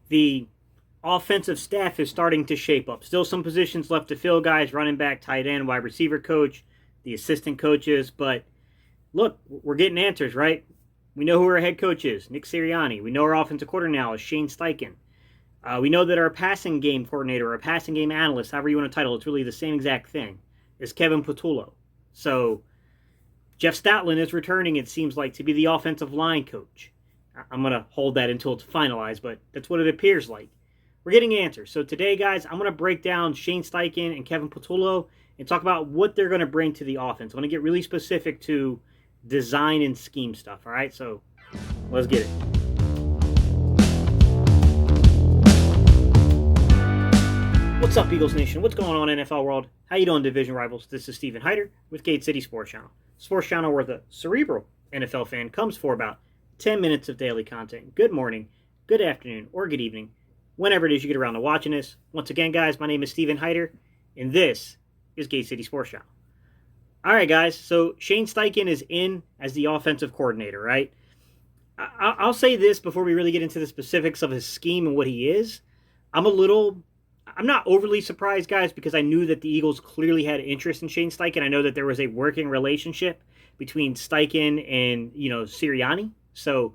the offensive staff is starting to shape up. Still some positions left to fill, guys, running back, tight end, wide receiver coach, the assistant coaches. But look, we're getting answers, right? We know who our head coach is, Nick Sirianni. We know our offensive coordinator now is Shane Steichen. We know that our passing game coordinator, or passing game analyst, however you want to title, it's really the same exact thing, is Kevin Patullo. So Jeff Stoutland is returning, it seems like, to be the offensive line coach. I'm going to hold that until it's finalized, but that's what it appears like. We're getting answers. So today, guys, I'm going to break down Shane Steichen and Kevin Patullo and talk about what they're going to bring to the offense. I'm going to get really specific to design and scheme stuff, all right? So let's get it. What's up, Eagles Nation? What's going on, NFL world? How you doing, division rivals? This is Stephen Hyder with Gate City Sports Channel. Sports Channel where the cerebral NFL fan comes for about 10 minutes of daily content. Good morning, good afternoon, or good evening, whenever it is you get around to watching this. Once again, guys, my name is Stephen Hyder, and this is Gate City Sports Channel. All right, guys, so Shane Steichen is in as the offensive coordinator, right? I'll say this before we really get into the specifics of his scheme and what he is. I'm not overly surprised, guys, because I knew that the Eagles clearly had interest in Shane Steichen. I know that there was a working relationship between Steichen and, Sirianni. So,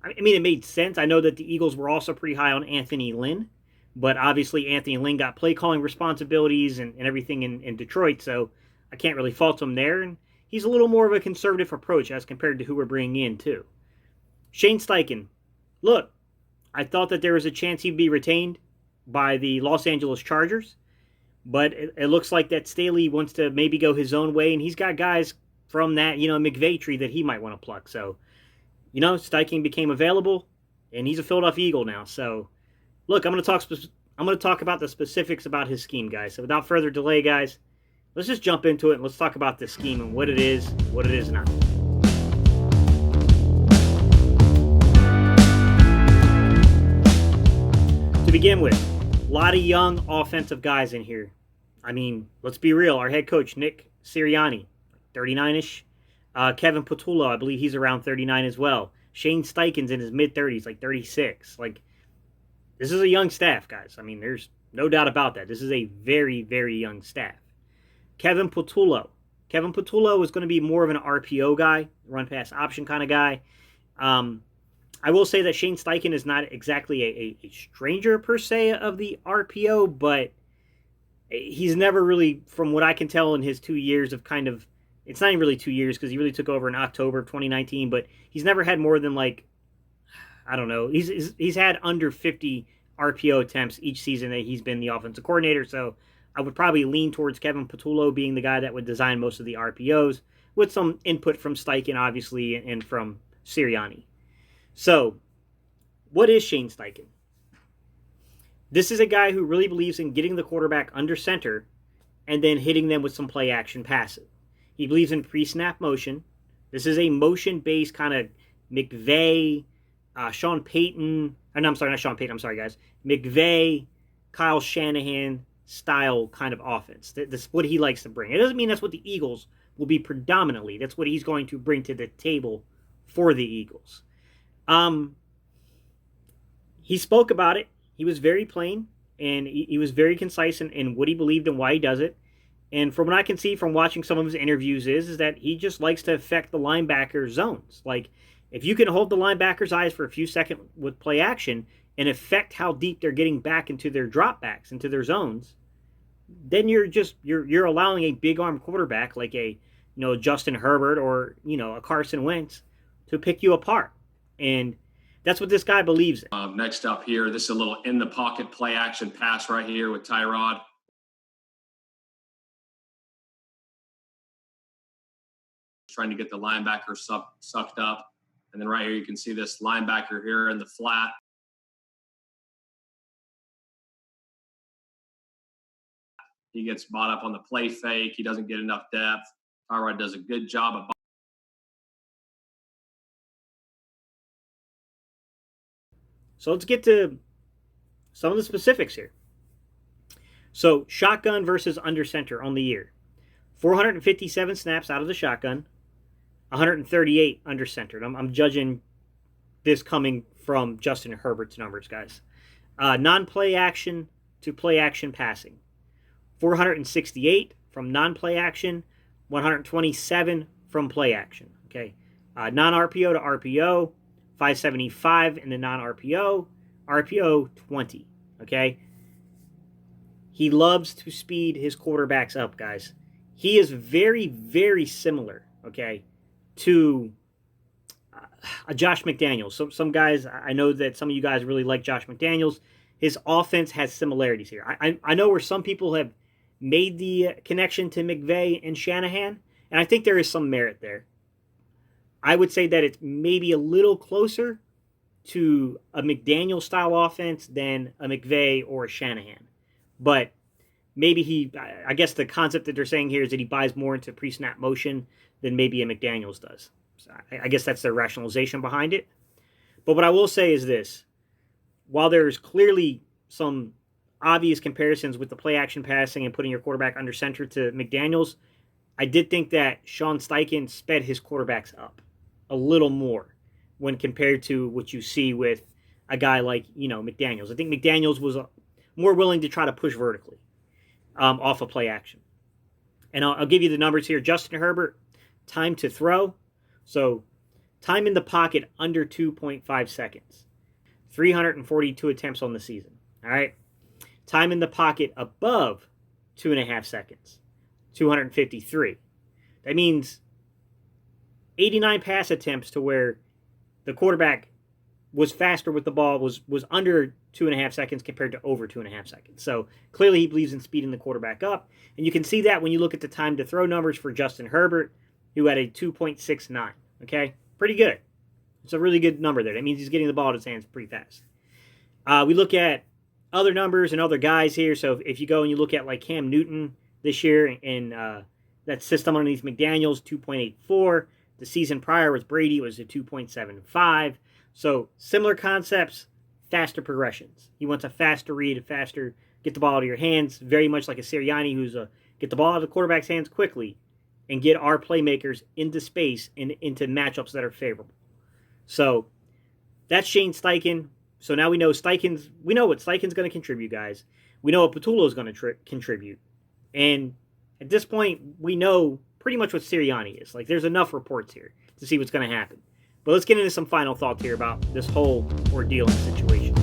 I mean, it made sense. I know that the Eagles were also pretty high on Anthony Lynn, but obviously Anthony Lynn got play calling responsibilities and everything in Detroit, so I can't really fault him there. And he's a little more of a conservative approach as compared to who we're bringing in, too. Shane Steichen, look, I thought that there was a chance he'd be retained by the Los Angeles Chargers, but it looks like that Staley wants to maybe go his own way, and he's got guys from that, McVay tree that he might want to pluck. So, Steichen became available, and he's a Philadelphia Eagle now. So, look, I'm going to talk about the specifics about his scheme, guys. So, without further delay, guys, let's just jump into it and let's talk about this scheme and what it is not. To begin with, a lot of young offensive guys in here. I mean, let's be real. Our head coach, Nick Sirianni, 39-ish. Kevin Patullo, I believe he's around 39 as well. Shane Steichen's in his mid-30s, like 36. This is a young staff, guys. I mean, there's no doubt about that. This is a very, very young staff. Kevin Patullo. Kevin Patullo is going to be more of an RPO guy, run-pass option kind of guy. I will say that Shane Steichen is not exactly a stranger, per se, of the RPO, but he's never really, from what I can tell in his 2 years of it's not even really 2 years because he really took over in October of 2019, but he's never had more than, I don't know, he's had under 50 RPO attempts each season that he's been the offensive coordinator, so I would probably lean towards Kevin Patullo being the guy that would design most of the RPOs, with some input from Steichen, obviously, and from Sirianni. So, what is Shane Steichen? This is a guy who really believes in getting the quarterback under center and then hitting them with some play action passes. He believes in pre-snap motion. This is a motion-based kind of McVay, Sean Payton, I'm sorry, not Sean Payton, I'm sorry, guys. McVay, Kyle Shanahan style kind of offense. That's what he likes to bring. It doesn't mean that's what the Eagles will be predominantly. That's what he's going to bring to the table for the Eagles. He spoke about it. He was very plain, and he was very concise in what he believed and why he does it. And from what I can see from watching some of his interviews is that he just likes to affect the linebacker zones. Like, if you can hold the linebacker's eyes for a few seconds with play action and affect how deep they're getting back into their dropbacks, into their zones, then you're allowing a big arm quarterback like a Justin Herbert or a Carson Wentz to pick you apart. And that's what this guy believes in. Next up here, this is a little in-the-pocket play-action pass right here with Tyrod. Trying to get the linebacker sucked up. And then right here, you can see this linebacker here in the flat. He gets bought up on the play fake. He doesn't get enough depth. Tyrod does a good job of. So let's get to some of the specifics here. So shotgun versus under center on the year. 457 snaps out of the shotgun, 138 under center. I'm judging this coming from Justin Herbert's numbers, guys. Non-play action to play action passing. 468 from non-play action, 127 from play action. Okay, non-RPO to RPO, 575 in the non-RPO, RPO 20. Okay, he loves to speed his quarterbacks up, guys. He is very, very similar. Okay, to Josh McDaniels. Some guys, I know that some of you guys really like Josh McDaniels. His offense has similarities here. I know where some people have made the connection to McVay and Shanahan, and I think there is some merit there. I would say that it's maybe a little closer to a McDaniel style offense than a McVay or a Shanahan. But maybe I guess the concept that they're saying here is that he buys more into pre-snap motion than maybe a McDaniels does. So I guess that's their rationalization behind it. But what I will say is this. While there's clearly some obvious comparisons with the play action passing and putting your quarterback under center to McDaniels, I did think that Sean Steichen sped his quarterbacks up a little more when compared to what you see with a guy like, McDaniels. I think McDaniels was more willing to try to push vertically off of play action. And I'll give you the numbers here. Justin Herbert, time to throw. So time in the pocket under 2.5 seconds. 342 attempts on the season. All right. Time in the pocket above 2.5 seconds. 253. That means 89 pass attempts to where the quarterback was faster with the ball, was under 2.5 seconds compared to over 2.5 seconds. So clearly he believes in speeding the quarterback up. And you can see that when you look at the time to throw numbers for Justin Herbert, who had a 2.69. Okay? Pretty good. It's a really good number there. That means he's getting the ball in his hands pretty fast. We look at other numbers and other guys here. So if you go and you look at like Cam Newton this year in that system underneath McDaniels, 2.84. The season prior with Brady was a 2.75. So similar concepts, faster progressions. He wants a faster read, a faster get the ball out of your hands, very much like a Sirianni who's a get the ball out of the quarterback's hands quickly and get our playmakers into space and into matchups that are favorable. So that's Shane Steichen. So now we know what Steichen's going to contribute, guys. We know what Patullo is going to contribute. And at this point, we know pretty much what Sirianni is. Like, there's enough reports here to see what's going to happen. But let's get into some final thoughts here about this whole ordeal and situation.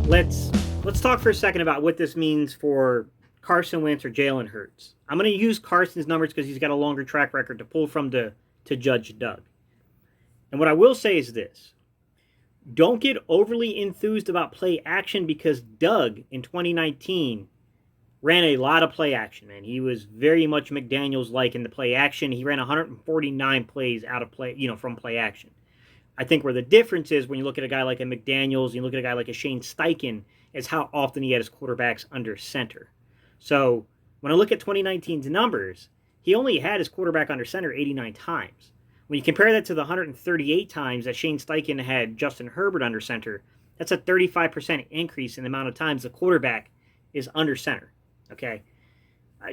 Let's talk for a second about what this means for Carson Wentz or Jalen Hurts. I'm going to use Carson's numbers because he's got a longer track record to pull from to judge Doug. And what I will say is this. Don't get overly enthused about play action because Doug in 2019 ran a lot of play action, man. He was very much McDaniels-like in the play action. He ran 149 plays out of play, from play action. I think where the difference is when you look at a guy like a McDaniels, you look at a guy like a Shane Steichen, is how often he had his quarterbacks under center. So when I look at 2019's numbers, he only had his quarterback under center 89 times. When you compare that to the 138 times that Shane Steichen had Justin Herbert under center, that's a 35% increase in the amount of times the quarterback is under center. Okay.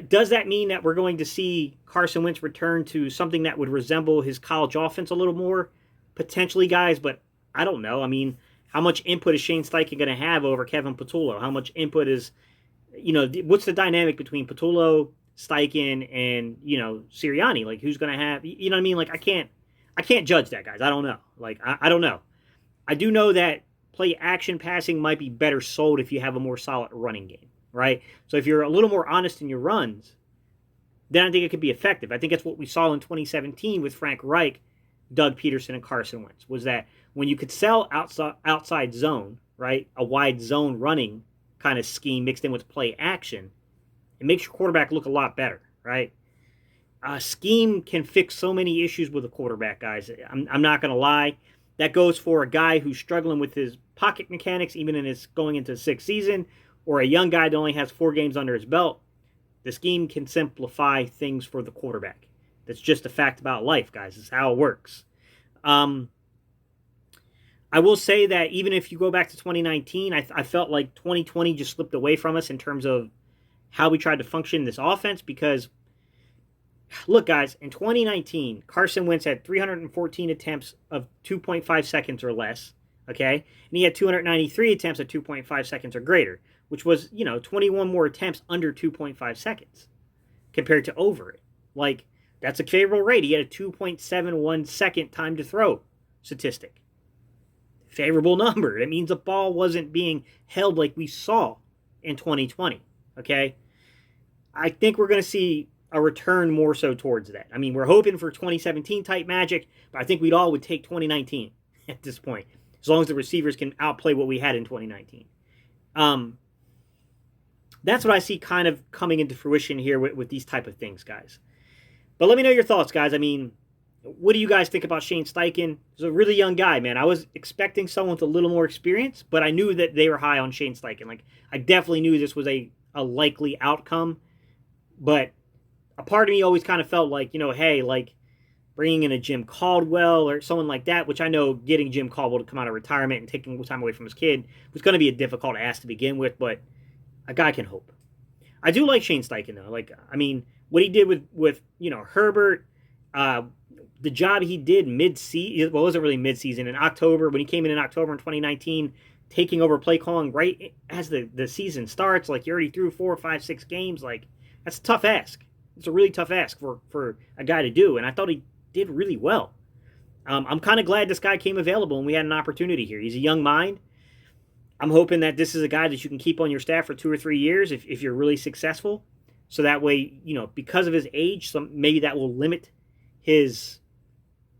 Does that mean that we're going to see Carson Wentz return to something that would resemble his college offense a little more? Potentially, guys, but I don't know. I mean, how much input is Shane Steichen going to have over Kevin Patullo? How much input is, what's the dynamic between Patullo, Steichen, and, Sirianni? Like, who's going to have, you know what I mean? Like, I can't judge that, guys. I don't know. Like, I don't know. I do know that play action passing might be better sold if you have a more solid running game. Right? So if you're a little more honest in your runs, then I think it could be effective. I think that's what we saw in 2017 with Frank Reich, Doug Peterson, and Carson Wentz, was that when you could sell outside zone, right, a wide zone running kind of scheme mixed in with play action, it makes your quarterback look a lot better, right? A scheme can fix so many issues with a quarterback, guys. I'm not going to lie. That goes for a guy who's struggling with his pocket mechanics, even in his going into his sixth season, or a young guy that only has 4 games under his belt. The scheme can simplify things for the quarterback. That's just a fact about life, guys. It's how it works. I will say that even if you go back to 2019, I felt like 2020 just slipped away from us in terms of how we tried to function in this offense, because Look, guys, in 2019, Carson Wentz had 314 attempts of 2.5 seconds or less, okay? And he had 293 attempts at 2.5 seconds or greater, which was, 21 more attempts under 2.5 seconds compared to over it. Like, that's a favorable rate. He had a 2.71 second time to throw statistic. Favorable number. That means the ball wasn't being held like we saw in 2020, okay? I think we're going to see a return more so towards that. I mean, we're hoping for 2017 type magic, but I think we'd all would take 2019 at this point, as long as the receivers can outplay what we had in 2019. That's what I see kind of coming into fruition here with these type of things, guys. But let me know your thoughts, guys. I mean, what do you guys think about Shane Steichen? He's a really young guy, man. I was expecting someone with a little more experience, but I knew that they were high on Shane Steichen. Like, I definitely knew this was a likely outcome. But a part of me always kind of felt like, hey, like bringing in a Jim Caldwell or someone like that, which I know getting Jim Caldwell to come out of retirement and taking time away from his kid was going to be a difficult ask to begin with, but a guy can hope. I do like Shane Steichen, though. Like, I mean, what he did with Herbert, the job he did mid-season, well, it wasn't really mid-season, in October, when he came in October in 2019, taking over play calling right as the season starts, like you already threw 4, 5, 6 games, like that's a tough ask. It's a really tough ask for a guy to do, and I thought he did really well. I'm kind of glad this guy came available and we had an opportunity here. He's a young mind. I'm hoping that this is a guy that you can keep on your staff for 2 or 3 years if you're really successful. So that way, because of his age, maybe that will limit his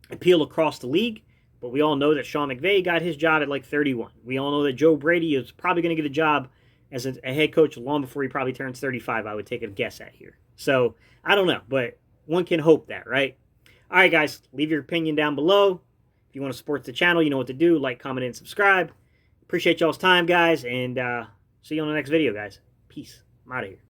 appeal across the league. But we all know that Sean McVay got his job at like 31. We all know that Joe Brady is probably going to get a job as a head coach long before he probably turns 35, I would take a guess at here. So, I don't know, but one can hope that, right? All right, guys, leave your opinion down below. If you want to support the channel, you know what to do. Like, comment, and subscribe. Appreciate y'all's time, guys, and see you on the next video, guys. Peace. I'm out of here.